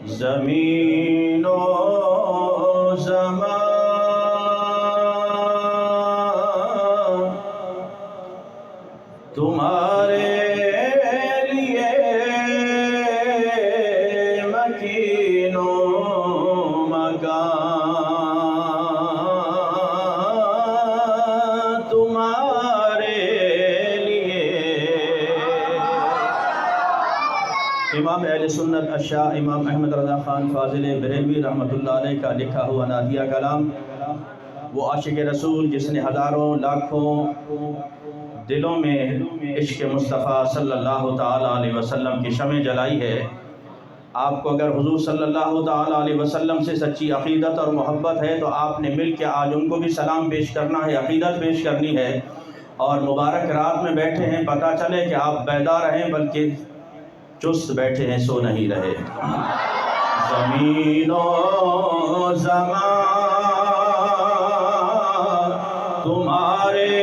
زمین و زمان تمہارے لیے مکین و مکان تمہارے لیے۔ امام اہل سنت اشاع امام احمد رضا خان فاضل بریلوی رحمۃ اللہ علیہ کا لکھا ہوا نادیہ کلام، وہ عاشق رسول جس نے ہزاروں لاکھوں دلوں میں عشق مصطفیٰ صلی اللہ تعالیٰ علیہ وسلم کی شمع جلائی ہے۔ آپ کو اگر حضور صلی اللہ تعالیٰ علیہ وسلم سے سچی عقیدت اور محبت ہے تو آپ نے مل کے آج ان کو بھی سلام پیش کرنا ہے، عقیدت پیش کرنی ہے، اور مبارک رات میں بیٹھے ہیں، پتہ چلے کہ آپ بیدار ہیں بلکہ چست بیٹھے ہیں، سو نہیں رہے۔ زمین و زمان تمہارے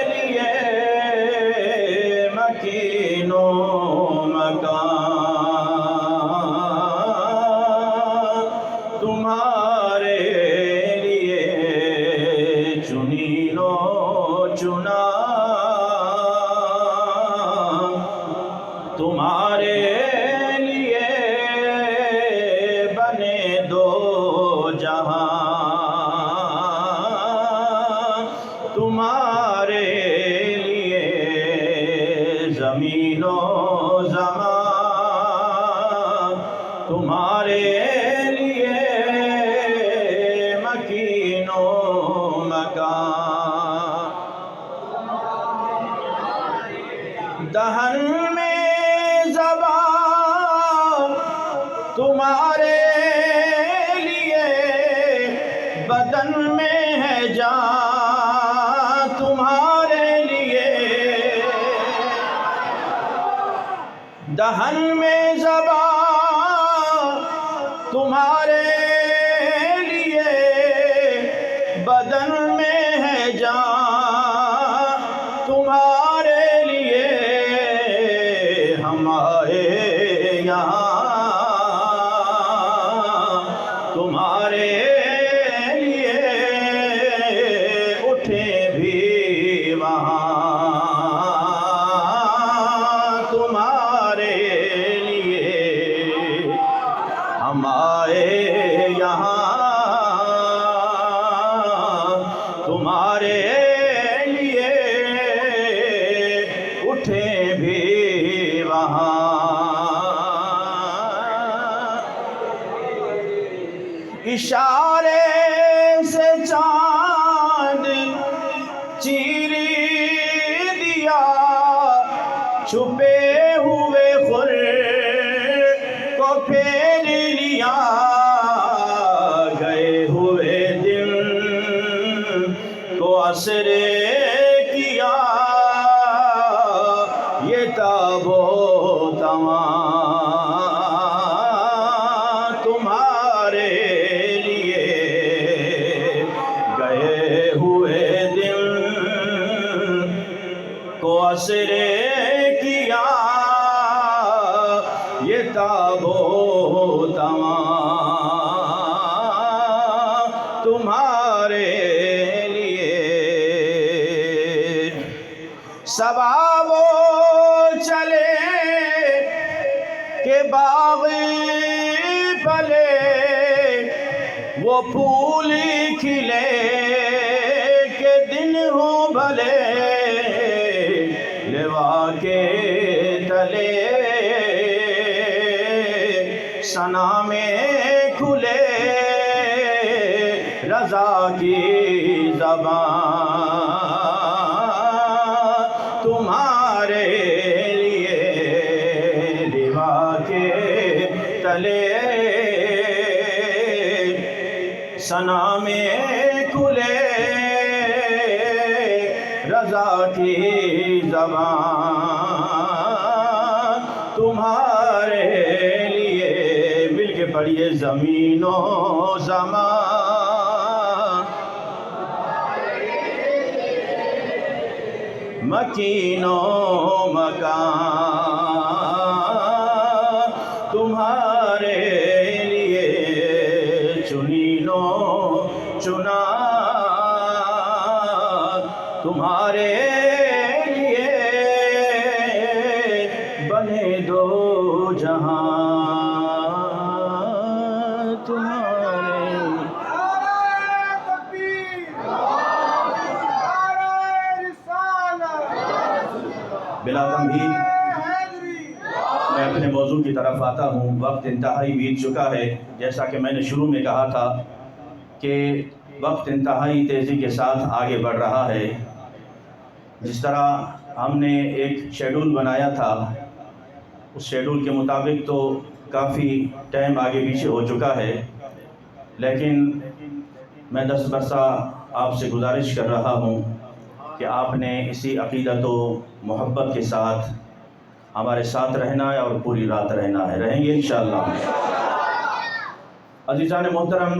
لیے مکین و مکان تمہارے لیے، چنین و چنا تمہارے لیے، بنے دو جہاں تمہارے لیے، زمین و زمان تمہارے لیے، مکین و مکان۔ دہن میں زبان تمہارے لیے، بدن میں ہے جان تمہارے لیے۔ دہن میں زبان تمہارے لیے، بدن میں ہے جان تمہارے لیے، ہم آئے یہاں تمہارے لیے، اٹھے بھی وہاں تمہارے لیے، ہم آئے یہاں تمہارے لیے، اٹھے بھی وہاں۔ اشارے سے چاند چیر دیا، چھپے ہوئے خور کو پھیر لیا، گئے ہوئے دن کو اسر کیا، یہ تاب و تواں تمہارے لیے، گئے ہوئے دن کو اسر کیا، یہ تاب و تواں تمہارے لیے۔ صبا وہ چلے کہ باغ پھلے، وہ پھول کھلے کہ دن ہوں بھلے، لوا کے تلے ثنا میں کھلے، رضا کی زبان تمہارے لیے، لوا کے تلے ثنا میں کھلے، رضا کی زبان تمہارے لیے۔ مل کے پڑھیے، زمین و زمان مکین و مکان تمہارے چنا تمہارے لیے بنے دو جہاں تمہارے بلا تمہید میں اپنے موضوع کی طرف آتا ہوں۔ وقت انتہائی بیت چکا ہے، جیسا کہ میں نے شروع میں کہا تھا کہ وقت انتہائی تیزی کے ساتھ آگے بڑھ رہا ہے۔ جس طرح ہم نے ایک شیڈول بنایا تھا، اس شیڈول کے مطابق تو کافی ٹائم آگے پیچھے ہو چکا ہے، لیکن میں دست برسہ آپ سے گزارش کر رہا ہوں کہ آپ نے اسی عقیدت و محبت کے ساتھ ہمارے ساتھ رہنا ہے اور پوری رات رہنا ہے۔ رہیں گے انشاءاللہ۔ عزیزان محترم،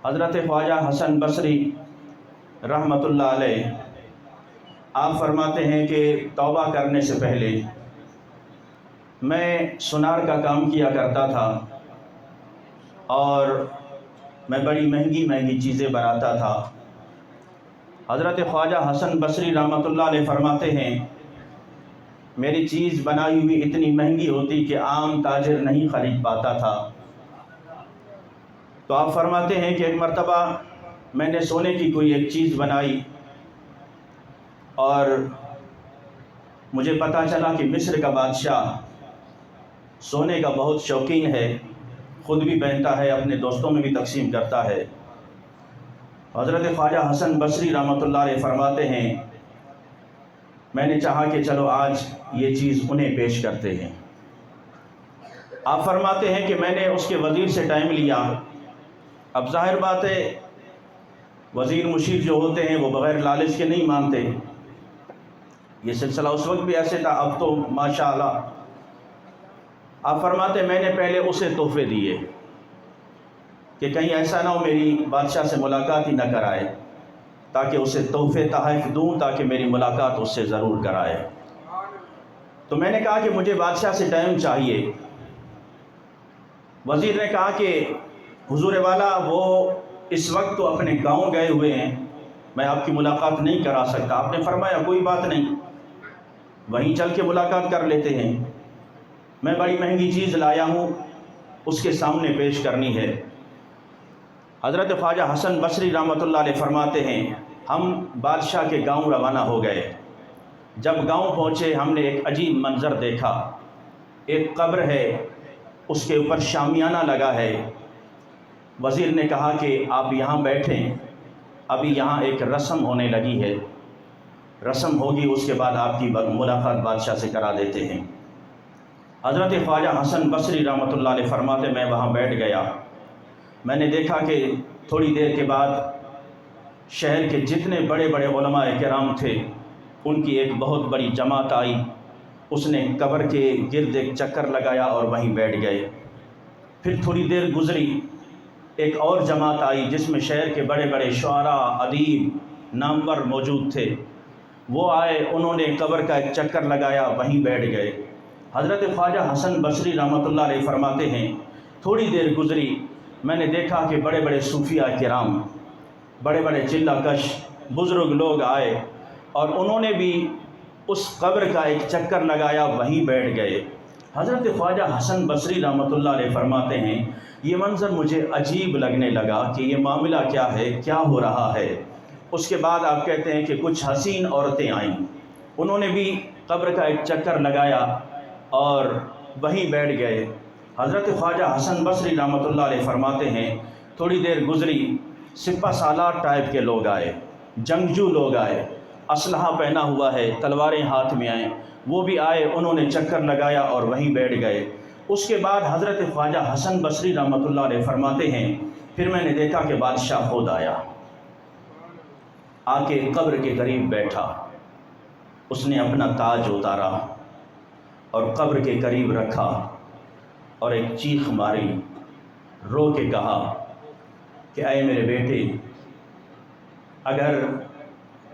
حضرت خواجہ حسن بصری رحمۃ اللہ علیہ آپ فرماتے ہیں کہ توبہ کرنے سے پہلے میں سونار کا کام کیا کرتا تھا اور میں بڑی مہنگی مہنگی چیزیں بناتا تھا۔ حضرت خواجہ حسن بصری رحمۃ اللہ علیہ فرماتے ہیں میری چیز بنائی ہوئی اتنی مہنگی ہوتی کہ عام تاجر نہیں خرید پاتا تھا۔ تو آپ فرماتے ہیں کہ ایک مرتبہ میں نے سونے کی کوئی ایک چیز بنائی اور مجھے پتہ چلا کہ مصر کا بادشاہ سونے کا بہت شوقین ہے، خود بھی پہنتا ہے، اپنے دوستوں میں بھی تقسیم کرتا ہے۔ حضرت خواجہ حسن بصری رحمۃ اللہ علیہ فرماتے ہیں میں نے چاہا کہ چلو آج یہ چیز انہیں پیش کرتے ہیں۔ آپ فرماتے ہیں کہ میں نے اس کے وزیر سے ٹائم لیا۔ اب ظاہر بات ہے وزیر مشیر جو ہوتے ہیں وہ بغیر لالچ کے نہیں مانتے۔ یہ سلسلہ اس وقت بھی ایسے تھا، اب تو ماشاءاللہ۔ آپ فرماتے میں نے پہلے اسے تحفے دیے کہ کہیں ایسا نہ ہو میری بادشاہ سے ملاقات ہی نہ کرائے، تاکہ اسے تحفے تحائف دوں تاکہ میری ملاقات اس سے ضرور کرائے۔ تو میں نے کہا کہ مجھے بادشاہ سے ٹائم چاہیے۔ وزیر نے کہا کہ حضور والا وہ اس وقت تو اپنے گاؤں گئے ہوئے ہیں، میں آپ کی ملاقات نہیں کرا سکتا۔ آپ نے فرمایا کوئی بات نہیں، وہیں چل کے ملاقات کر لیتے ہیں، میں بڑی مہنگی چیز لایا ہوں، اس کے سامنے پیش کرنی ہے۔ حضرت خواجہ حسن بصری رحمۃ اللہ علیہ فرماتے ہیں ہم بادشاہ کے گاؤں روانہ ہو گئے۔ جب گاؤں پہنچے ہم نے ایک عجیب منظر دیکھا۔ ایک قبر ہے، اس کے اوپر شامیانہ لگا ہے۔ وزیر نے کہا کہ آپ یہاں بیٹھیں، ابھی یہاں ایک رسم ہونے لگی ہے، رسم ہوگی اس کے بعد آپ کی ملاقات بادشاہ سے کرا دیتے ہیں۔ حضرت خواجہ حسن بصری رحمۃ اللہ علیہ فرماتے میں وہاں بیٹھ گیا۔ میں نے دیکھا کہ تھوڑی دیر کے بعد شہر کے جتنے بڑے بڑے علماء کرام تھے ان کی ایک بہت بڑی جماعت آئی، اس نے قبر کے گرد ایک چکر لگایا اور وہیں بیٹھ گئے۔ پھر تھوڑی دیر گزری، ایک اور جماعت آئی جس میں شہر کے بڑے بڑے شعراء، ادیب، نامور موجود تھے۔ وہ آئے، انہوں نے قبر کا ایک چکر لگایا، وہیں بیٹھ گئے۔ حضرت خواجہ حسن بصری رحمۃ اللہ علیہ فرماتے ہیں تھوڑی دیر گزری، میں نے دیکھا کہ بڑے بڑے صوفیاء کرام، بڑے بڑے چلہ کش بزرگ لوگ آئے اور انہوں نے بھی اس قبر کا ایک چکر لگایا، وہیں بیٹھ گئے۔ حضرت خواجہ حسن بصری رحمۃ اللہ علیہ فرماتے ہیں یہ منظر مجھے عجیب لگنے لگا کہ یہ معاملہ کیا ہے، کیا ہو رہا ہے۔ اس کے بعد آپ کہتے ہیں کہ کچھ حسین عورتیں آئیں، انہوں نے بھی قبر کا ایک چکر لگایا اور وہیں بیٹھ گئے۔ حضرت خواجہ حسن بصری رحمۃ اللہ علیہ فرماتے ہیں تھوڑی دیر گزری، سپہ سالار ٹائپ کے لوگ آئے، جنگجو لوگ آئے، اسلحہ پہنا ہوا ہے، تلواریں ہاتھ میں آئیں، وہ بھی آئے، انہوں نے چکر لگایا اور وہیں بیٹھ گئے۔ اس کے بعد حضرت خواجہ حسن بصری رحمۃ اللہ علیہ فرماتے ہیں پھر میں نے دیکھا کہ بادشاہ خود آیا، آ کے قبر کے قریب بیٹھا، اس نے اپنا تاج اتارا اور قبر کے قریب رکھا اور ایک چیخ ماری، رو کے کہا کہ اے میرے بیٹے، اگر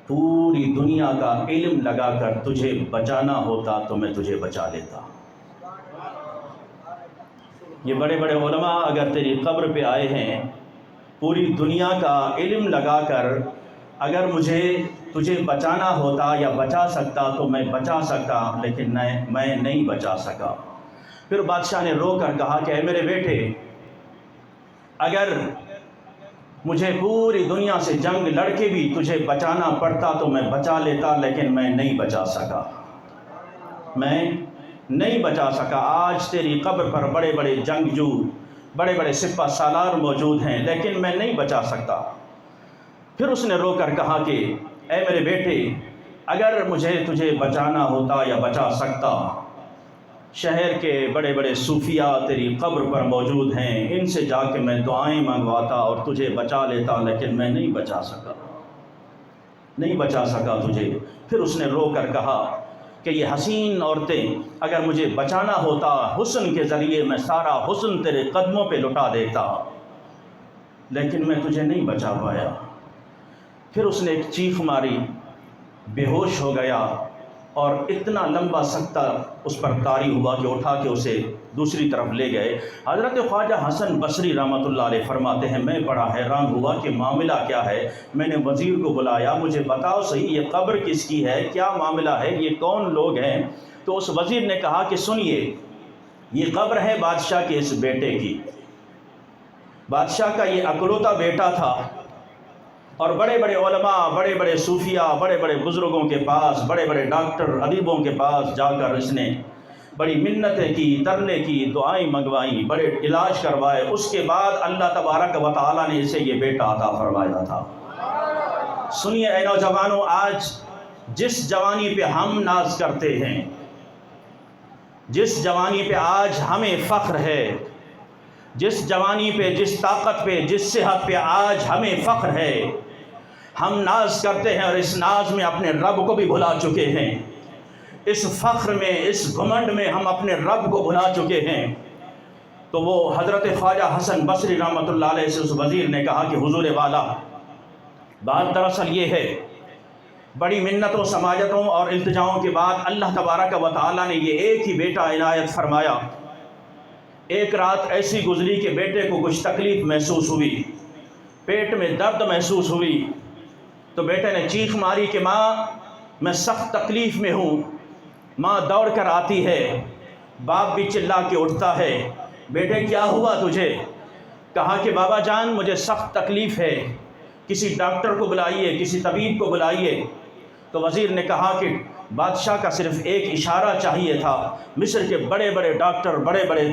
پوری دنیا کا علم لگا کر تجھے بچانا ہوتا تو میں تجھے بچا لیتا۔ یہ بڑے بڑے علماء اگر تیری قبر پہ آئے ہیں پوری دنیا کا علم لگا کر اگر مجھے تجھے بچانا ہوتا یا بچا سکتا تو میں بچا سکتا، لیکن میں نہیں بچا سکا۔ پھر بادشاہ نے رو کر کہا کہ اے میرے بیٹے، اگر مجھے پوری دنیا سے جنگ لڑ کے بھی تجھے بچانا پڑتا تو میں بچا لیتا، لیکن میں نہیں بچا سکا، میں نہیں بچا سکا۔ آج تیری قبر پر بڑے بڑے جنگجو، بڑے بڑے سپہ سالار موجود ہیں، لیکن میں نہیں بچا سکتا۔ پھر اس نے رو کر کہا کہ اے میرے بیٹے، اگر مجھے تجھے بچانا ہوتا یا بچا سکتا، شہر کے بڑے بڑے صوفیاء تیری قبر پر موجود ہیں، ان سے جا کے میں دعائیں منگواتا اور تجھے بچا لیتا، لیکن میں نہیں بچا سکا، نہیں بچا سکا تجھے۔ پھر اس نے رو کر کہا کہ یہ حسین عورتیں اگر مجھے بچانا ہوتا، حسن کے ذریعے میں سارا حسن تیرے قدموں پہ لٹا دیتا، لیکن میں تجھے نہیں بچا پایا۔ پھر اس نے ایک چیخ ماری، بے ہوش ہو گیا، اور اتنا لمبا سکتہ اس پر طاری ہوا کہ اٹھا کے اسے دوسری طرف لے گئے۔ حضرت خواجہ حسن بصری رحمۃ اللہ علیہ فرماتے ہیں میں بڑا حیران ہوا کہ معاملہ کیا ہے۔ میں نے وزیر کو بلایا، مجھے بتاؤ صحیح یہ قبر کس کی ہے، کیا معاملہ ہے، یہ کون لوگ ہیں؟ تو اس وزیر نے کہا کہ سنیے، یہ قبر ہے بادشاہ کے اس بیٹے کی۔ بادشاہ کا یہ اکلوتا بیٹا تھا، اور بڑے بڑے علماء، بڑے بڑے صوفیاء، بڑے بڑے بزرگوں کے پاس، بڑے بڑے ڈاکٹر ادیبوں کے پاس جا کر اس نے بڑی منتیں کی، ترلے کی، دعائیں منگوائیں، بڑے علاج کروائے۔ اس کے بعد اللہ تبارک و تعالیٰ نے اسے یہ بیٹا عطا فرمایا تھا۔ سنیے اے نوجوانوں، آج جس جوانی پہ ہم ناز کرتے ہیں، جس جوانی پہ آج ہمیں فخر ہے، جس جوانی پہ، جس طاقت پہ، جس صحت پہ آج ہمیں فخر ہے، ہم ناز کرتے ہیں اور اس ناز میں اپنے رب کو بھی بھلا چکے ہیں۔ اس فخر میں، اس گھمنڈ میں ہم اپنے رب کو بھلا چکے ہیں۔ تو وہ حضرت خواجہ حسن بصری رحمۃ اللہ علیہ سے اس وزیر نے کہا کہ حضور والا، بات دراصل یہ ہے، بڑی منتوں، سماجتوں اور التجاؤں کے بعد اللہ تبارک و تعالیٰ نے یہ ایک ہی بیٹا عنایت فرمایا۔ ایک رات ایسی گزری کہ بیٹے کو کچھ تکلیف محسوس ہوئی، پیٹ میں درد محسوس ہوئی، تو بیٹے نے چیخ ماری کہ ماں میں سخت تکلیف میں ہوں۔ ماں دوڑ کر آتی ہے، باپ بھی چلا کے اٹھتا ہے، بیٹے کیا ہوا تجھے؟ کہا کہ بابا جان مجھے سخت تکلیف ہے، کسی ڈاکٹر کو بلائیے، کسی طبیب کو بلائیے۔ تو وزیر نے کہا کہ بادشاہ کا صرف ایک اشارہ چاہیے تھا۔ مصر کے بڑے بڑے ڈاکٹر، بڑے بڑے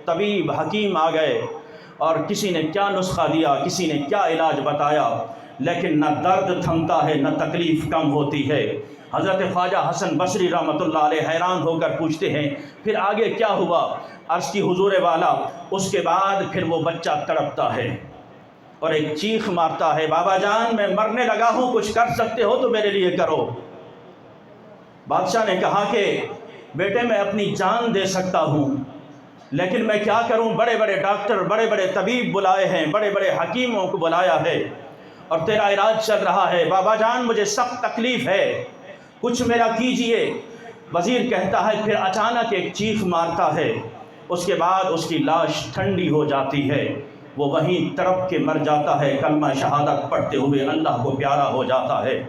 طبیب، حکیم آ گئے، اور کسی نے کیا نسخہ دیا، کسی نے کیا علاج بتایا، لیکن نہ درد تھمتا ہے، نہ تکلیف کم ہوتی ہے۔ حضرت خواجہ حسن بصری رحمۃ اللہ علیہ حیران ہو کر پوچھتے ہیں پھر آگے کیا ہوا؟ عرض کی حضور والا، اس کے بعد پھر وہ بچہ تڑپتا ہے اور ایک چیخ مارتا ہے، بابا جان میں مرنے لگا ہوں، کچھ کر سکتے ہو تو میرے لیے کرو۔ بادشاہ نے کہا کہ بیٹے میں اپنی جان دے سکتا ہوں، لیکن میں کیا کروں، بڑے بڑے ڈاکٹر، بڑے بڑے طبیب بلائے ہیں، بڑے بڑے حکیموں کو بلایا ہے، اور تیرا علاج چل رہا ہے۔ بابا جان مجھے سخت تکلیف ہے، کچھ میرا کیجئے۔ وزیر کہتا ہے پھر اچانک ایک چیخ مارتا ہے، اس کے بعد اس کی لاش ٹھنڈی ہو جاتی ہے، وہ وہیں تڑپ کے مر جاتا ہے، کلمہ شہادت پڑھتے ہوئے اللہ کو پیارا ہو جاتا ہے۔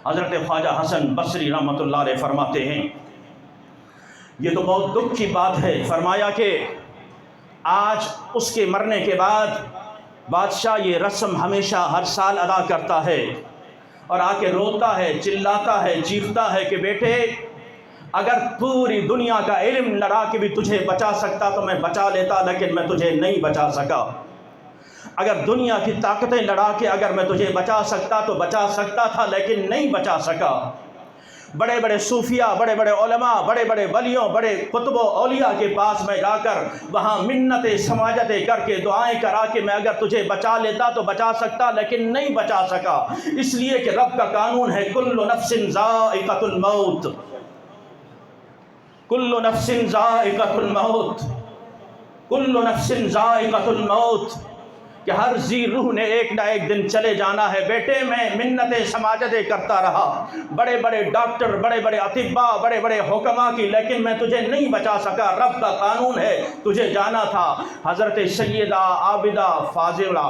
حضرت خواجہ حسن بصری رحمۃ اللہ علیہ فرماتے ہیں یہ تو بہت دکھ کی بات ہے۔ فرمایا کہ آج اس کے مرنے کے بعد بادشاہ یہ رسم ہمیشہ ہر سال ادا کرتا ہے، اور آ کے روتا ہے، چلاتا ہے، چیختا ہے کہ بیٹے اگر پوری دنیا کا علم لڑا کے بھی تجھے بچا سکتا تو میں بچا لیتا، لیکن میں تجھے نہیں بچا سکا۔ اگر دنیا کی طاقتیں لڑا کے اگر میں تجھے بچا سکتا تو بچا سکتا تھا، لیکن نہیں بچا سکا۔ بڑے بڑے صوفیاء، بڑے بڑے علماء، بڑے بڑے ولیوں، بڑے قطب و اولیاء کے پاس میں جا کر وہاں منتیں، سماجتیں کر کے، دعائیں کرا کے میں اگر تجھے بچا لیتا تو بچا سکتا، لیکن نہیں بچا سکا، اس لیے کہ رب کا قانون ہے کل نفس ذائقۃ الموت، کل نفس ذائقۃ الموت، کل نفس ذائقۃ الموت، کہ ہر ذی روح نے ایک نہ ایک دن چلے جانا ہے۔ بیٹے میں منتیں، سماجتیں کرتا رہا، بڑے بڑے ڈاکٹر، بڑے بڑے اطباء، بڑے بڑے حکماء کی، لیکن میں تجھے نہیں بچا سکا، رب کا قانون ہے تجھے جانا تھا۔ حضرت سیدہ عابدہ فاضلہ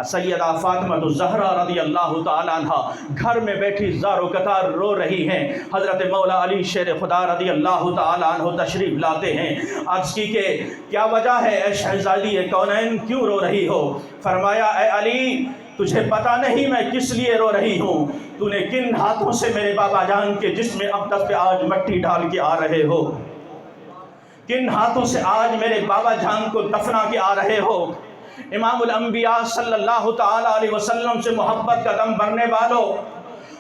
سیدہ فاطمہ الزہرا رضی اللہ تعالیٰ عنہ گھر میں بیٹھی زار و قطار رو رہی ہیں۔ حضرت مولا علی شیر خدا رضی اللہ تعالیٰ عنہ تشریف لاتے ہیں۔ عرض کی کہ کیا وجہ ہے اے شہزادی کونین، کیوں رو رہی ہو؟ فرمایا اے علی تجھے پتہ نہیں میں کس لیے رو رہی ہوں؟ تو نے کن ہاتھوں سے میرے بابا جان کے جسم اقدس پہ آج مٹی ڈال کے آ رہے ہو؟ کن ہاتھوں سے آج میرے بابا جان کو دفنا کے آ رہے ہو؟ امام الانبیاء صلی اللہ تعالیٰ علیہ وسلم سے محبت کا دم بھرنے والوں،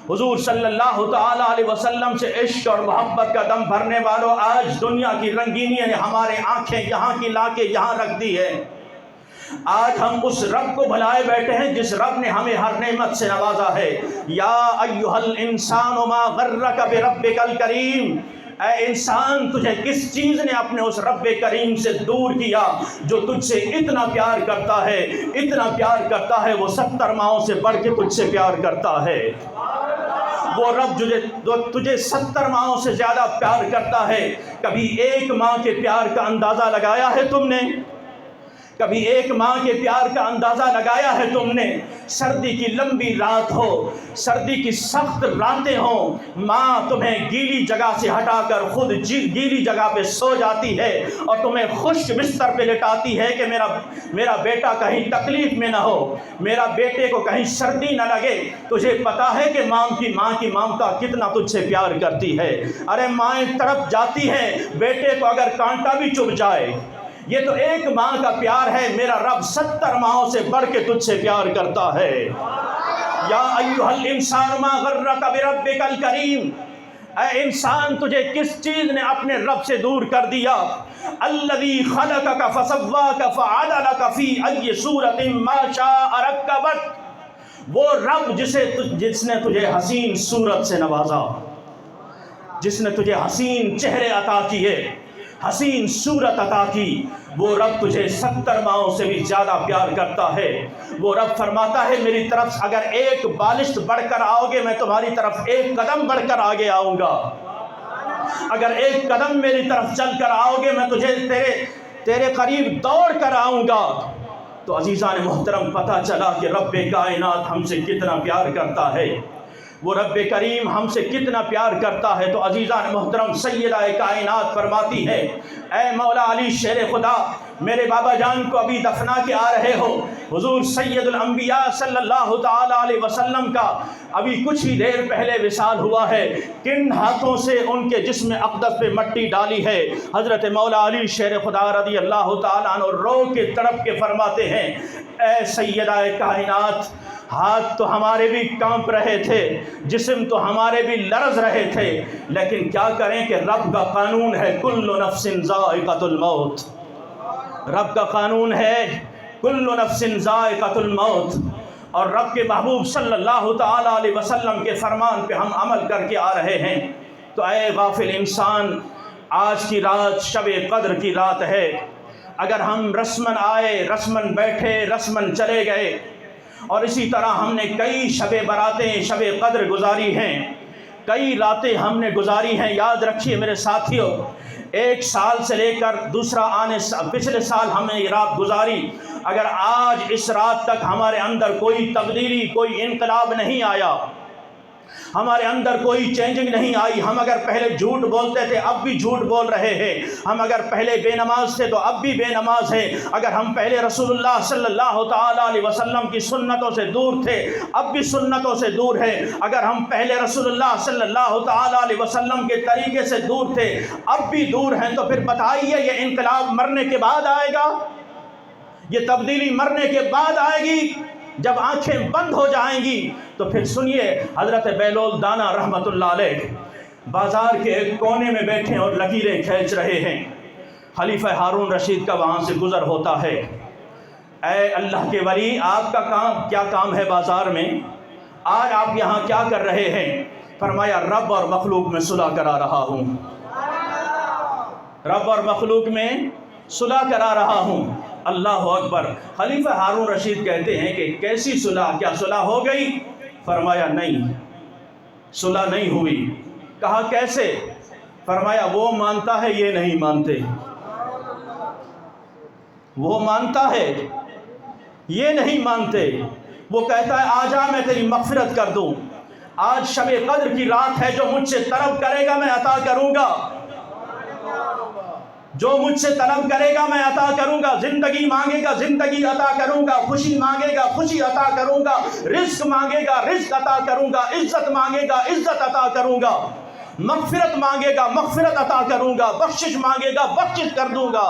حضور صلی اللہ تعالیٰ علیہ وسلم سے عشق اور محبت کا دم بھرنے والوں، آج دنیا کی رنگینی نے ہمارے آنکھیں یہاں کی لا کے یہاں رکھ دی ہے۔ آج ہم اس رب کو بھلائے بیٹھے ہیں جس رب نے ہمیں ہر نعمت سے نوازا ہے۔ یا ایھا الانسان ما غرک بربک الکریم، اے انسان تجھے کس چیز نے اپنے اس رب کریم سے دور کیا جو تجھ سے اتنا پیار کرتا ہے، اتنا پیار کرتا ہے، وہ 70 ماؤں سے بڑھ کے تجھ سے پیار کرتا ہے۔ وہ رب جو تجھے 70 ماؤں سے زیادہ پیار کرتا ہے، کبھی ایک ماں کے پیار کا اندازہ لگایا ہے تم نے؟ کبھی ایک ماں کے پیار کا اندازہ لگایا ہے تم نے؟ سردی کی لمبی رات ہو، سردی کی سخت راتیں ہوں، ماں تمہیں گیلی جگہ سے ہٹا کر خود گیلی جگہ پہ سو جاتی ہے اور تمہیں خشک بستر پہ لٹاتی ہے کہ میرا بیٹا کہیں تکلیف میں نہ ہو، میرا بیٹے کو کہیں سردی نہ لگے۔ تجھے پتا ہے کہ ماں کی ممتا کتنا تجھ سے پیار کرتی ہے؟ ارے مائیں تڑپ جاتی ہیں بیٹے کو اگر کانٹا بھی چبھ جائے۔ یہ تو ایک ماں کا پیار ہے، میرا رب 70 ماؤں سے بڑھ کے تجھ سے پیار کرتا ہے۔ یا ایھا الانسان ما غرک بربک الکریم، اے انسان تجھے کس چیز نے اپنے رب سے دور کر دیا؟ الذی خلقک فسواک فعدلک فی ای صورت ما شاء رکبک، وہ رب جس نے تجھے حسین صورت سے نوازا، جس نے تجھے حسین چہرے عطا کیے، حسین صورت عطا کی، وہ رب تجھے 70 ماؤں سے بھی زیادہ پیار کرتا ہے۔ وہ رب فرماتا ہے میری طرف اگر ایک بالشت بڑھ کر آؤ گے میں تمہاری طرف ایک قدم بڑھ کر آگے آؤں گا، اگر ایک قدم میری طرف چل کر آؤ گے میں تجھے تیرے قریب دوڑ کر آؤں گا۔ تو عزیزان محترم پتہ چلا کہ رب کائنات ہم سے کتنا پیار کرتا ہے، وہ رب کریم ہم سے کتنا پیار کرتا ہے۔ تو عزیزان محترم سیدہ کائنات فرماتی ہے اے مولا علی شیر خدا، میرے بابا جان کو ابھی دفنا کے آ رہے ہو، حضور سید الانبیاء صلی اللہ تعالیٰ علیہ وسلم کا ابھی کچھ ہی دیر پہلے وصال ہوا ہے، کن ہاتھوں سے ان کے جسم اقدس پہ مٹی ڈالی ہے؟ حضرت مولا علی شیر خدا رضی اللہ تعالیٰ عنہ رو کے تڑپ کے فرماتے ہیں اے سیدہ کائنات، ہاتھ تو ہمارے بھی کانپ رہے تھے، جسم تو ہمارے بھی لرز رہے تھے، لیکن کیا کریں کہ رب کا قانون ہے کل نفس ذائقۃ الموت، رب کا قانون ہے کل نفس ذائقۃ الموت، اور رب کے محبوب صلی اللہ تعالیٰ علیہ وسلم کے فرمان پہ ہم عمل کر کے آ رہے ہیں۔ تو اے غافل انسان، آج کی رات شب قدر کی رات ہے، اگر ہم رسمن آئے، رسمن بیٹھے، رسمن چلے گئے، اور اسی طرح ہم نے کئی شب براتیں شب قدر گزاری ہیں، کئی راتیں ہم نے گزاری ہیں۔ یاد رکھیے میرے ساتھیوں، 1 سال سے لے کر پچھلے سال ہم نے یہ رات گزاری، اگر آج اس رات تک ہمارے اندر کوئی تبدیلی، کوئی انقلاب نہیں آیا، ہمارے اندر کوئی چینجنگ نہیں آئی، ہم اگر پہلے جھوٹ بولتے تھے اب بھی جھوٹ بول رہے ہیں، ہم اگر پہلے بے نماز تھے تو اب بھی بے نماز ہیں، اگر ہم پہلے رسول اللہ صلی اللہ تعالیٰ علیہ وسلم کی سنتوں سے دور تھے اب بھی سنتوں سے دور ہیں، اگر ہم پہلے رسول اللہ صلی اللہ تعالیٰ علیہ وسلم کے طریقے سے دور تھے اب بھی دور ہیں۔ تو پھر بتائیے یہ انقلاب مرنے کے بعد آئے گا؟ یہ تبدیلی مرنے کے بعد آئے گی؟ جب آنکھیں بند ہو جائیں گی تو پھر سنیے، حضرت بیلول دانا رحمت اللہ علیہ بازار کے ایک کونے میں بیٹھے اور لکیریں کھینچ رہے ہیں، خلیفہ ہارون رشید کا وہاں سے گزر ہوتا ہے۔ اے اللہ کے ولی، آپ کا کیا کام ہے بازار میں؟ آج آپ یہاں کیا کر رہے ہیں؟ فرمایا رب اور مخلوق میں صلح کرا رہا ہوں، رب اور مخلوق میں صلح کرا رہا ہوں۔ اللہ اکبر۔ خلیفہ ہارون رشید کہتے ہیں کہ کیسی صلح؟ کیا صلح ہو گئی؟ فرمایا نہیں، صلح نہیں ہوئی۔ کہا کیسے؟ فرمایا وہ مانتا ہے یہ نہیں مانتے، وہ مانتا ہے یہ نہیں مانتے. وہ کہتا ہے آ جا میں تیری مغفرت کر دوں. آج شب قدر کی رات ہے، جو مجھ سے طلب کرے گا میں عطا کروں گا. جو مجھ سے طلب کرے گا میں عطا کروں گا. زندگی مانگے گا زندگی عطا کروں گا. خوشی مانگے گا خوشی عطا کروں گا. رزق مانگے گا رزق عطا کروں گا. عزت مانگے گا عزت عطا کروں گا. مغفرت مانگے گا مغفرت عطا کروں گا. بخشش مانگے گا بخشش کر دوں گا.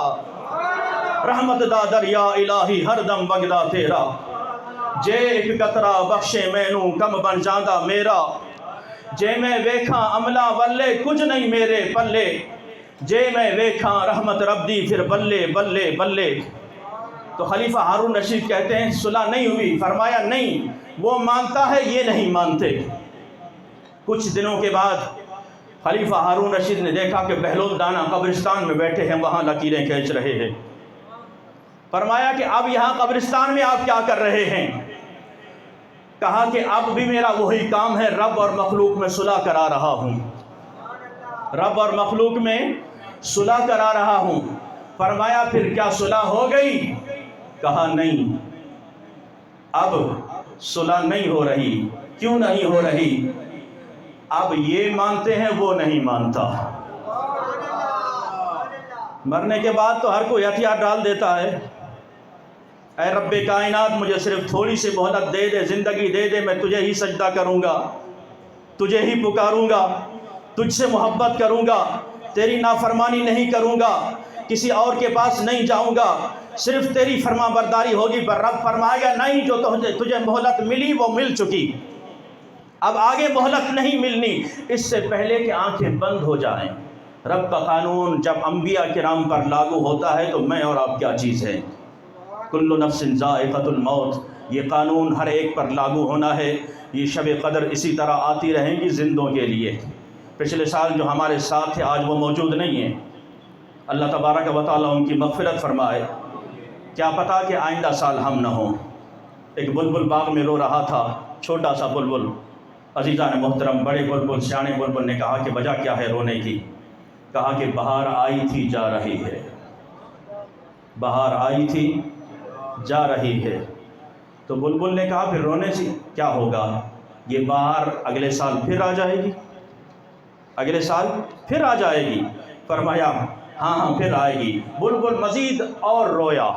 رحمت دا دریا الہی ہر دم بگدا تیرا. جے ایک قطرہ بخشے مینوں کم بن جاندا میرا. جے میں ویکھاں عملہ ولے کچھ نہیں میرے پلے. جے میں ویکھاں رحمت رب دی پھر بلے بلے بلے. تو خلیفہ ہارون رشید کہتے ہیں صلح نہیں ہوئی. فرمایا نہیں، وہ مانتا ہے یہ نہیں مانتے. کچھ دنوں کے بعد خلیفہ ہارون رشید نے دیکھا کہ بہلول دانا قبرستان میں بیٹھے ہیں، وہاں لکیریں کھینچ رہے ہیں. فرمایا کہ اب یہاں قبرستان میں آپ کیا کر رہے ہیں؟ کہا کہ اب بھی میرا وہی کام ہے، رب اور مخلوق میں صلح کرا رہا ہوں. رب اور مخلوق میں صلح کرا رہا ہوں. فرمایا پھر کیا صلح ہو گئی؟ کہا نہیں، اب صلح نہیں ہو رہی. کیوں نہیں ہو رہی؟ اب یہ مانتے ہیں وہ نہیں مانتا. مرنے کے بعد تو ہر کوئی ہتھیار ڈال دیتا ہے. اے رب کائنات مجھے صرف تھوڑی سی مہلت دے دے، زندگی دے دے، میں تجھے ہی سجدہ کروں گا، تجھے ہی پکاروں گا، تجھ سے محبت کروں گا، تیری نافرمانی نہیں کروں گا، کسی اور کے پاس نہیں جاؤں گا، صرف تیری فرما برداری ہوگی. پر رب فرمائے گا نہیں، جو تجھے مہلت ملی وہ مل چکی، اب آگے مہلت نہیں ملنی. اس سے پہلے کہ آنکھیں بند ہو جائیں. رب کا قانون جب انبیاء کرام پر لاگو ہوتا ہے تو میں اور آپ کیا چیز ہے؟ کل نفس ذائقۃ الموت. یہ قانون ہر ایک پر لاگو ہونا ہے. یہ شب قدر اسی طرح آتی رہیں گی زندوں کے لیے. پچھلے سال جو ہمارے ساتھ تھے آج وہ موجود نہیں ہیں. اللہ تبارک و تعالیٰ ان کی مغفرت فرمائے. کیا پتہ کہ آئندہ سال ہم نہ ہوں. ایک بلبل باغ میں رو رہا تھا، چھوٹا سا بلبل. عزیزان محترم، بڑے بلبل سیانے بلبل نے کہا کہ وجہ کیا ہے رونے کی؟ کہا کہ بہار آئی تھی جا رہی ہے. بہار آئی تھی جا رہی ہے. تو بلبل نے کہا پھر رونے سے کیا ہوگا؟ یہ بہار اگلے سال پھر آ جائے گی، اگلے سال پھر آ جائے گی. فرمایا ہاں ہاں پھر آئے گی. بلبل مزید اور رویا.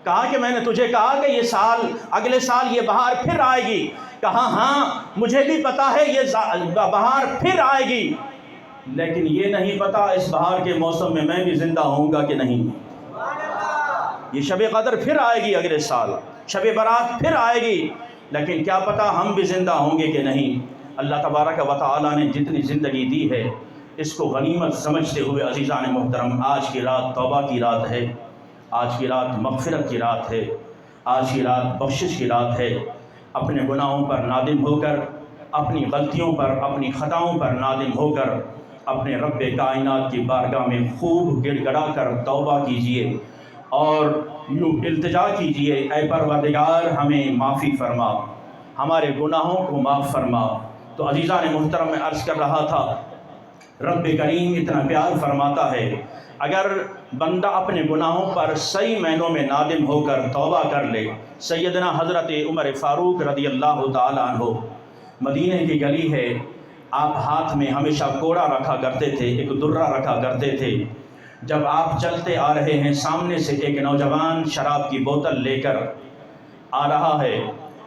کہا کہ میں نے تجھے کہا کہ یہ سال اگلے سال یہ بہار پھر آئے گی. کہا ہاں مجھے بھی پتا ہے یہ بہار پھر آئے گی، لیکن یہ نہیں پتا اس بہار کے موسم میں میں بھی زندہ ہوں گا کہ نہیں. یہ شب قدر پھر آئے گی اگلے سال، شب برات پھر آئے گی، لیکن کیا پتا ہم بھی زندہ ہوں گے کہ نہیں. اللہ تبارک و تعالیٰ نے جتنی زندگی دی ہے اس کو غنیمت سمجھتے ہوئے عزیزان محترم، آج کی رات توبہ کی رات ہے، آج کی رات مغفرت کی رات ہے، آج کی رات بخشش کی رات ہے. اپنے گناہوں پر نادم ہو کر، اپنی غلطیوں پر اپنی خطاؤں پر نادم ہو کر اپنے رب کائنات کی بارگاہ میں خوب گڑ گڑا کر توبہ کیجئے اور یوں التجا کیجئے، اے پروردگار ہمیں معافی فرما، ہمارے گناہوں کو معاف فرما. تو عزیزان محترم، میں عرض کر رہا تھا رب کریم اتنا پیار فرماتا ہے. اگر بندہ اپنے گناہوں پر صحیح معنوں میں نادم ہو کر توبہ کر لے. سیدنا حضرت عمر فاروق رضی اللہ تعالیٰ عنہ، مدینہ کی گلی ہے، آپ ہاتھ میں ہمیشہ کوڑا رکھا کرتے تھے، ایک درہ رکھا کرتے تھے. جب آپ چلتے آ رہے ہیں سامنے سے ایک نوجوان شراب کی بوتل لے کر آ رہا ہے.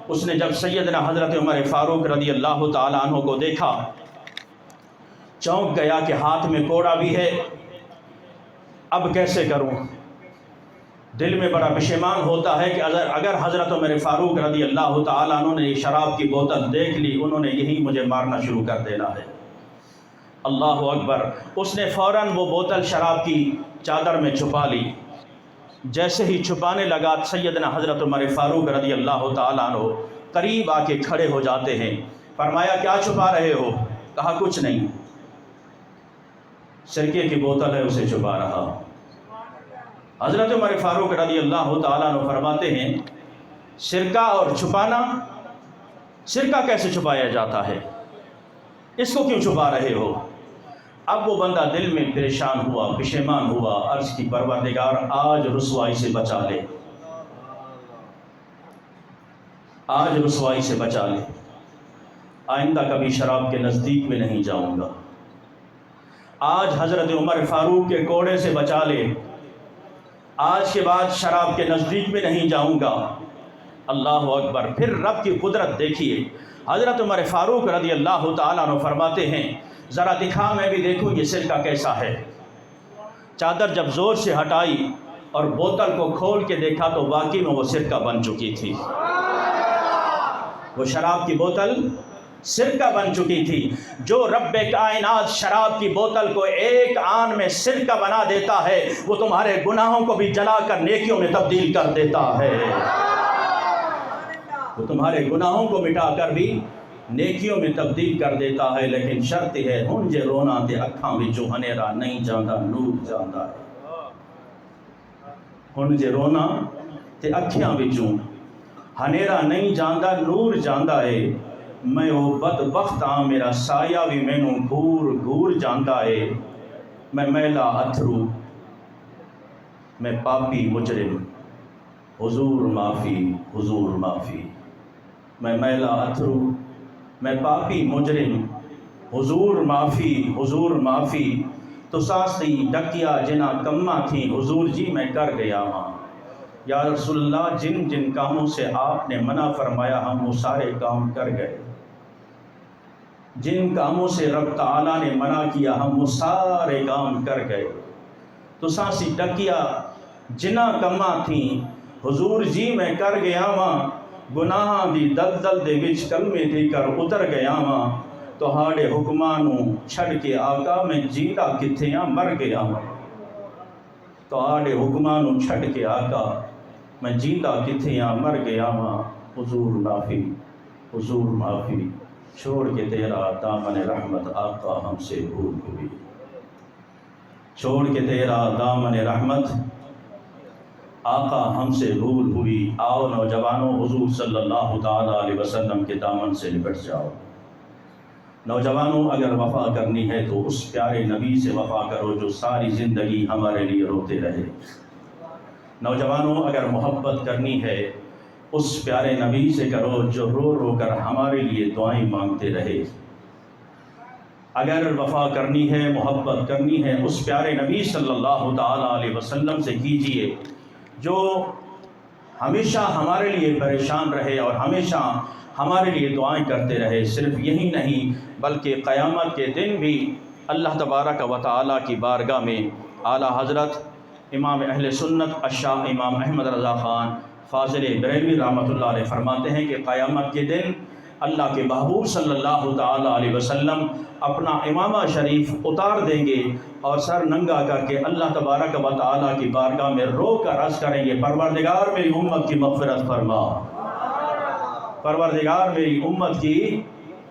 اس نے جب سیدنا حضرت عمر فاروق رضی اللہ تعالیٰ عنہ کو دیکھا چونک گیا کہ ہاتھ میں کوڑا بھی ہے، اب کیسے کروں. دل میں بڑا پشیمان ہوتا ہے کہ اگر حضرت عمر فاروق رضی اللہ تعالیٰ عنہ نے شراب کی بوتل دیکھ لی، انہوں نے یہی مجھے مارنا شروع کر دینا ہے. اللہ اکبر. اس نے فوراً وہ بوتل شراب کی چادر میں چھپا لی. جیسے ہی چھپانے لگا سیدنا حضرت عمر فاروق رضی اللہ تعالیٰ عنہ قریب آ کے کھڑے ہو جاتے ہیں. فرمایا کیا چھپا رہے ہو؟ کہا کچھ نہیں، سرکے کی بوتل ہے اسے چھپا رہا. حضرت عمر فاروق رضی اللہ تعالیٰ عنہ فرماتے ہیں سرکہ اور چھپانا، سرکہ کیسے چھپایا جاتا ہے؟ اس کو کیوں چھپا رہے ہو؟ اب وہ بندہ دل میں پریشان ہوا، پشیمان ہوا، عرض کی پروردگار آج رسوائی سے بچا لے. آج رسوائی سے بچا لے، آئندہ کبھی شراب کے نزدیک میں نہیں جاؤں گا۔ آج حضرت عمر فاروق کے کوڑے سے بچا لے، آج کے بعد شراب کے نزدیک میں نہیں جاؤں گا۔ اللہ اکبر۔ پھر رب کی قدرت دیکھیے، حضرت عمر فاروق رضی اللہ تعالیٰ عنہ فرماتے ہیں ذرا دکھا میں بھی دیکھوں یہ سرکہ کیسا ہے۔ چادر جب زور سے ہٹائی اور بوتل کو کھول کے دیکھا تو واقعی میں وہ سرکہ بن چکی تھی، وہ شراب کی بوتل سرکہ بن چکی تھی۔ جو رب کائنات شراب کی بوتل کو ایک آن میں سرکہ بنا دیتا ہے، وہ تمہارے گناہوں کو بھی جلا کر نیکیوں میں تبدیل کر دیتا ہے، وہ تمہارے گناہوں کو مٹا کر بھی نیکیوں میں تبدیل کر دیتا ہے۔ لیکن شرط ہے ہن جے رونا تے اکھاں وچوں ہنیرا نہیں جاندا نور جاندا ہے۔ ہن جے رونا تے اکھیاں وچوں ہنیرا نہیں جاندا نور جاندا ہے۔ میں وہ بدبخت ہاں میرا سایہ بھی مینوں گور گور جاندا ہے۔ میں میلا اتھرو میں پاپی مجرم حضور معافی حضور معافی۔ میں میلا اتھرو میں پاپی مجرم حضور معافی حضور معافی۔ تو ساستی ڈکیا جنا کما تھی حضور جی میں کر گیا ہاں۔ یا رسول اللہ جن جن کاموں سے آپ نے منع فرمایا ہم وہ سارے کام کر گئے، جن کاموں سے رب تعالیٰ نے منع کیا ہم وہ سارے کام کر گئے۔ تو ساسی ڈکیا جنا کما تھی حضور جی میں کر گیا ہاں۔ گناہاں دی دلدل دے وچ کلمے دے کر اتر گیا ہاں۔ تہاڑے حکمانوں چھڑ کے آقا میں جیتا کتھیاں مر گیا ہاں۔ تہاڑے حکمانوں چھڑ کے آقا میں جیتا کتھیاں مر گیا ہاں۔ حضور معافی حضور معافی، چھوڑ کے تیرا دامن رحمت آقا ہم سے بھول ہوئی، چھوڑ کے تیرا دامن رحمت آقا ہم سے بھول ہوئی۔ آؤ نوجوانوں حضور صلی اللہ تعالیٰ علیہ وسلم کے دامن سے لپٹ جاؤ۔ نوجوانوں اگر وفا کرنی ہے تو اس پیارے نبی سے وفا کرو جو ساری زندگی ہمارے لیے روتے رہے۔ نوجوانوں اگر محبت کرنی ہے اس پیارے نبی سے کرو جو رو رو کر ہمارے لیے دعائیں مانگتے رہے۔ اگر وفا کرنی ہے محبت کرنی ہے اس پیارے نبی صلی اللہ تعالیٰ علیہ وسلم سے کیجئے جو ہمیشہ ہمارے لیے پریشان رہے اور ہمیشہ ہمارے لیے دعائیں کرتے رہے۔ صرف یہی نہیں بلکہ قیامت کے دن بھی اللہ تبارک و تعالیٰ کی بارگاہ میں اعلیٰ حضرت امام اہل سنت الشاہ امام احمد رضا خان فاضل بریلوی رحمۃ اللہ علیہ فرماتے ہیں کہ قیامت کے دن اللہ کے محبوب صلی اللہ تعالیٰ علیہ وسلم اپنا امامہ شریف اتار دیں گے اور سر ننگا کر کے اللہ تبارک و تعالیٰ کی بارگاہ میں رو کر عرض کریں گے پروردگار میری امت کی مغفرت فرما، پروردگار میری امت کی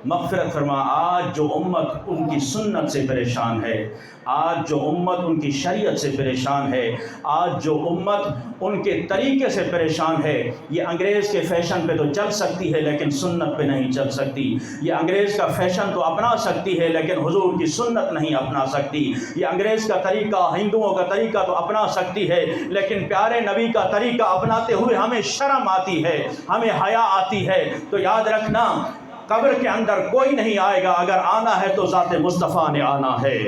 مغفرت فرما۔ آج جو امت ان کی سنت سے پریشان ہے، آج جو امت ان کی شریعت سے پریشان ہے، آج جو امت ان کے طریقے سے پریشان ہے، یہ انگریز کے فیشن پہ تو چل سکتی ہے لیکن سنت پہ نہیں چل سکتی۔ یہ انگریز کا فیشن تو اپنا سکتی ہے لیکن حضور کی سنت نہیں اپنا سکتی۔ یہ انگریز کا طریقہ ہندوؤں کا طریقہ تو اپنا سکتی ہے لیکن پیارے نبی کا طریقہ اپناتے ہوئے ہمیں شرم آتی ہے، ہمیں حیا آتی ہے۔ تو یاد رکھنا قبر کے اندر کوئی نہیں آئے گا، اگر آنا ہے تو ذات مصطفیٰ نے آنا ہے۔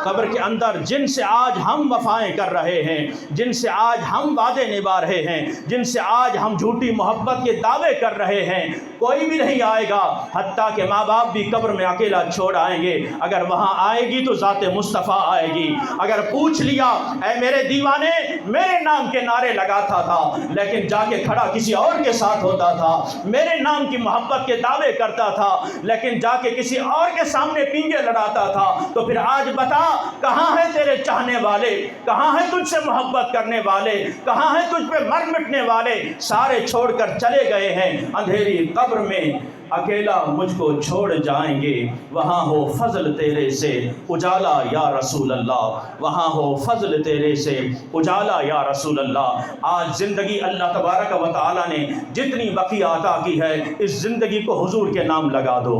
قبر کے اندر جن سے آج ہم وفائیں کر رہے ہیں، جن سے آج ہم وعدے نبھا رہے ہیں، جن سے آج ہم جھوٹی محبت کے دعوے کر رہے ہیں، کوئی بھی نہیں آئے گا، حتیٰ کہ ماں باپ بھی قبر میں اکیلا چھوڑ آئیں گے۔ اگر وہاں آئے گی تو ذات مصطفیٰ آئے گی۔ اگر پوچھ لیا اے میرے دیوانے میرے نام کے نعرے لگاتا تھا لیکن جا کے کھڑا کسی اور کے ساتھ ہوتا تھا، میرے نام کی محبت کے دعوے کرتا تھا لیکن جا کے کسی اور کے سامنے پینگے لڑاتا تھا، تو پھر آج بتا کہاں ہیں تیرے چاہنے والے، کہاں ہیں تجھ سے محبت کرنے والے، کہاں ہیں تجھ پہ مر مٹنے والے؟ سارے چھوڑ کر چلے گئے ہیں۔ اندھیری قبر میں اکیلا مجھ کو چھوڑ جائیں گے، وہاں ہو فضل تیرے سے اجالا یا رسول اللہ، وہاں ہو فضل تیرے سے اجالا یا رسول اللہ۔ آج زندگی اللہ تبارک و تعالیٰ نے جتنی بقیہ عطا کی ہے اس زندگی کو حضور کے نام لگا دو۔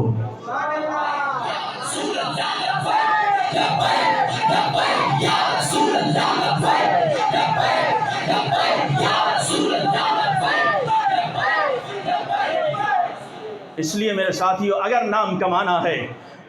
اس لیے میرے ساتھیو، اگر نام کمانا ہے،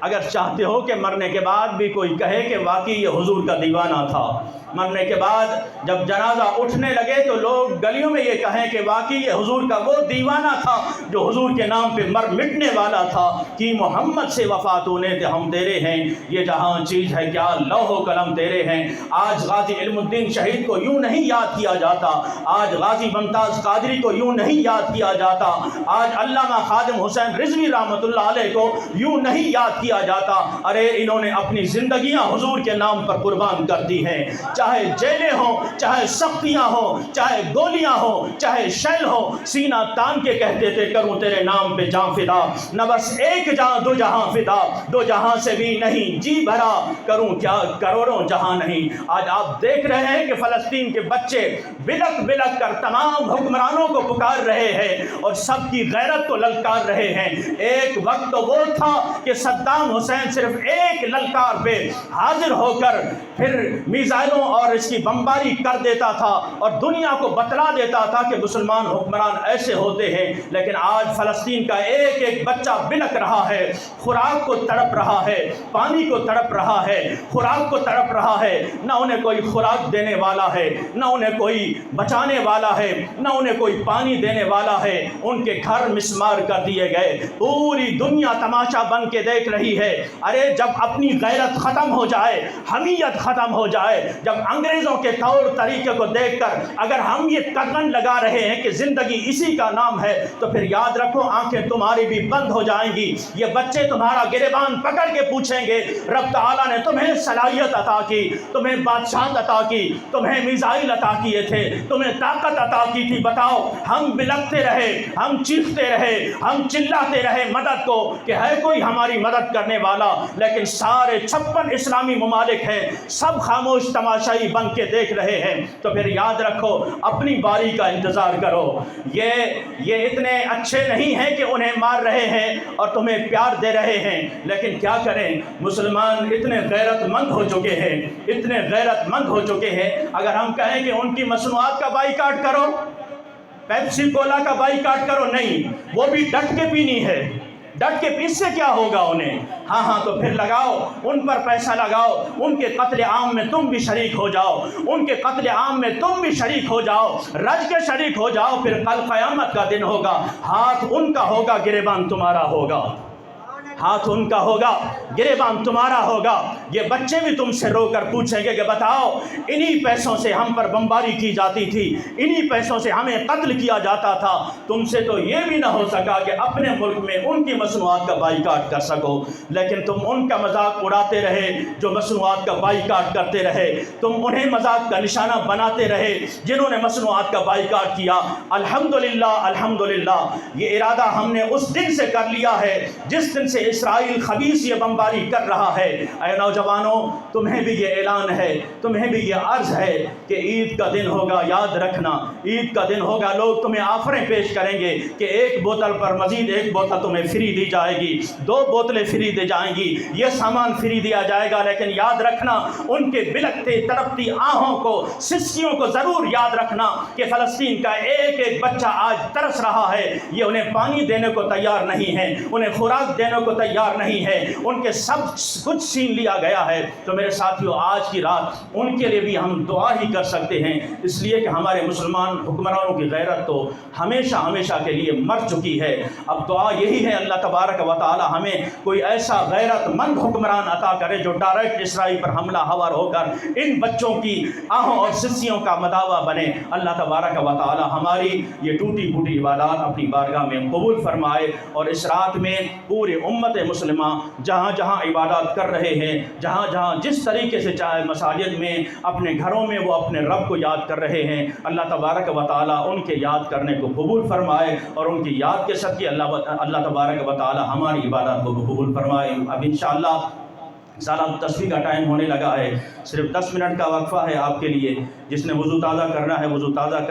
اگر چاہتے ہو کہ مرنے کے بعد بھی کوئی کہے کہ واقعی یہ حضور کا دیوانہ تھا، مرنے کے بعد جب جنازہ اٹھنے لگے تو لوگ گلیوں میں یہ کہیں کہ واقعی یہ حضور کا وہ دیوانہ تھا جو حضور کے نام پہ مر مٹنے والا تھا، کہ محمد سے وفات ہونے تھے ہم تیرے ہیں، یہ جہاں چیز ہے کیا لوح و قلم تیرے ہیں۔ آج غازی علم الدین شہید کو یوں نہیں یاد کیا جاتا، آج غازی ممتاز قادری کو یوں نہیں یاد کیا جاتا، آج علامہ خادم حسین رضوی رحمۃ اللہ علیہ کو یوں نہیں یاد کیا جاتا۔ ارے انہوں نے اپنی زندگیاں حضور کے نام پر قربان کر دی ہیں، چاہے جیلیں ہوں، چاہے سختیاں ہوں، چاہے گولیاں ہوں، چاہے شیل ہو، سینہ تان کے کہتے تھے کروں تیرے نام پہ جاں فدا، نہ بس ایک جہاں دو جہاں فدا، دو جہاں سے بھی نہیں جی بھرا، کروں کیا کروڑوں جہاں نہیں۔ آج آپ دیکھ رہے ہیں کہ فلسطین کے بچے بلک بلک کر تمام حکمرانوں کو پکار رہے ہیں اور سب کی غیرت کو للکار رہے ہیں۔ ایک وقت تو وہ تھا کہ صدام حسین صرف ایک للکار پہ حاضر ہو کر پھر میزائلوں اور اس کی بمباری کر دیتا تھا اور دنیا کو بتلا دیتا تھا کہ مسلمان حکمران ایسے ہوتے ہیں، لیکن آج فلسطین کا ایک ایک بچہ بلک رہا ہے، خوراک کو تڑپ رہا ہے، پانی کو تڑپ رہا ہے، خوراک کو تڑپ رہا ہے، نہ انہیں کوئی خوراک دینے والا ہے، نہ انہیں کوئی بچانے والا ہے، نہ انہیں کوئی پانی دینے والا ہے، ان کے گھر مسمار کر دیے گئے، پوری دنیا تماشا بن کے دیکھ رہی ہے۔ ارے جب اپنی غیرت ختم ہو جائے، حمیت ختم ہو جائے، جب انگریزوں کے طور طریقے کو دیکھ کر اگر ہم یہ تگن لگا رہے ہیں کہ زندگی اسی کا نام ہے، تو پھر یاد رکھو آنکھیں تمہاری بھی بند ہو جائیں گی۔ یہ بچے تمہارا گریبان پکڑ کے پوچھیں گے رب تعالیٰ نے تمہیں صلاحیت عطا کی، تمہیں بادشاہت عطا کی، تمہیں میزائل عطا کیے تھے، تمہیں طاقت عطا کی تھی، بتاؤ ہم بلکتے رہے، ہم چیختے رہے، ہم چلاتے رہے مدد کو کہ ہے کوئی ہماری مدد کرنے والا، لیکن سارے 56 اسلامی ممالک ہیں، سب خاموش تماشائی بن کے دیکھ رہے ہیں۔ تو پھر یاد رکھو اپنی باری کا انتظار کرو۔ یہ اتنے اچھے نہیں ہیں کہ انہیں مار رہے ہیں اور تمہیں پیار دے رہے ہیں، لیکن کیا کریں، مسلمان اتنے غیرت مند ہو چکے ہیں، اتنے غیرت مند ہو چکے ہیں، اگر ہم کہیں کہ ان کی مصنوعات کا بائیکاٹ کرو، پیپسی کولا کا بائیکاٹ کرو، نہیں، وہ بھی ڈٹ کے پینی ہے، ڈٹ کے پیس سے کیا ہوگا انہیں؟ ہاں تو پھر لگاؤ، ان پر پیسہ لگاؤ، ان کے قتل عام میں تم بھی شریک ہو جاؤ، ان کے قتل عام میں تم بھی شریک ہو جاؤ، رج کے شریک ہو جاؤ، پھر کل قیامت کا دن ہوگا، ہاتھ ان کا ہوگا، گریبان تمہارا ہوگا، ہاتھ ان کا ہوگا، گریبان تمہارا ہوگا۔ یہ بچے بھی تم سے رو کر پوچھیں گے کہ بتاؤ انہی پیسوں سے ہم پر بمباری کی جاتی تھی، انہی پیسوں سے ہمیں قتل کیا جاتا تھا، تم سے تو یہ بھی نہ ہو سکا کہ اپنے ملک میں ان کی مصنوعات کا بائیکاٹ کر سکو، لیکن تم ان کا مذاق اڑاتے رہے جو مصنوعات کا بائیکاٹ کرتے رہے، تم انہیں مذاق کا نشانہ بناتے رہے جنہوں نے مصنوعات کا بائیکاٹ کیا۔ الحمدللہ الحمدللہ یہ ارادہ ہم نے اس دن سے کر لیا ہے جس دن سے اسرائیل خبیث یہ بمباری کر رہا ہے۔ اے نوجوانوں، تمہیں بھی یہ اعلان ہے، تمہیں بھی یہ عرض ہے کہ عید کا دن ہوگا، یاد رکھنا عید کا دن ہوگا، لوگ تمہیں آفریں پیش کریں گے کہ ایک بوتل پر مزید ایک بوتل تمہیں فری دی جائے گی، 2 بوتلیں فری دی جائیں گی، یہ سامان فری دیا جائے گا، لیکن یاد رکھنا ان کے بلکتے تڑپتی آہوں کو، سسکیوں کو ضرور یاد رکھنا کہ فلسطین کا ایک ایک بچہ آج ترس رہا ہے، یہ انہیں پانی دینے کو تیار نہیں ہے، انہیں خوراک دینے کو تیار نہیں ہے، ان کے سب کچھ چھین لیا گیا ہے۔ تو میرے ساتھیوں، آج کی رات ان کے لیے بھی ہم دعا ہی کر سکتے ہیں، اس لیے کہ ہمارے مسلمان حکمرانوں کی غیرت تو ہمیشہ ہمیشہ کے لیے مر چکی ہے۔ اب دعا یہی ہے اللہ تبارک و تعالی ہمیں کوئی ایسا غیرت مند حکمران عطا کرے جو ڈائریکٹ اسرائیل پر حملہ آور ہو کر ان بچوں کی آہوں اور سسیوں کا مداوع بنے۔ اللہ تبارک و تعالی ہماری یہ ٹوٹی پھوٹی عبادات اپنی بارگاہ میں قبول فرمائے، اور اس رات میں پورے امت مسلمہ جہاں جہاں عبادات کر رہے ہیں، جہاں جہاں جس طریقے سے چاہے مساجد میں، اپنے گھروں میں وہ اپنے رب کو یاد کر رہے ہیں، اللہ تبارک و تعالی ان کے یاد کرنے کو قبول فرمائے، اور ان کی یاد کے صدقے اللہ تبارک و تعالی ہماری عبادات کو قبول فرمائے۔ اب انشاءاللہ سالہ تصویر کا ٹائم ہونے لگا ہے، صرف 10 منٹ کا وقفہ ہے آپ کے لیے، جس نے وضو تازہ کرنا ہے وضو تازہ کر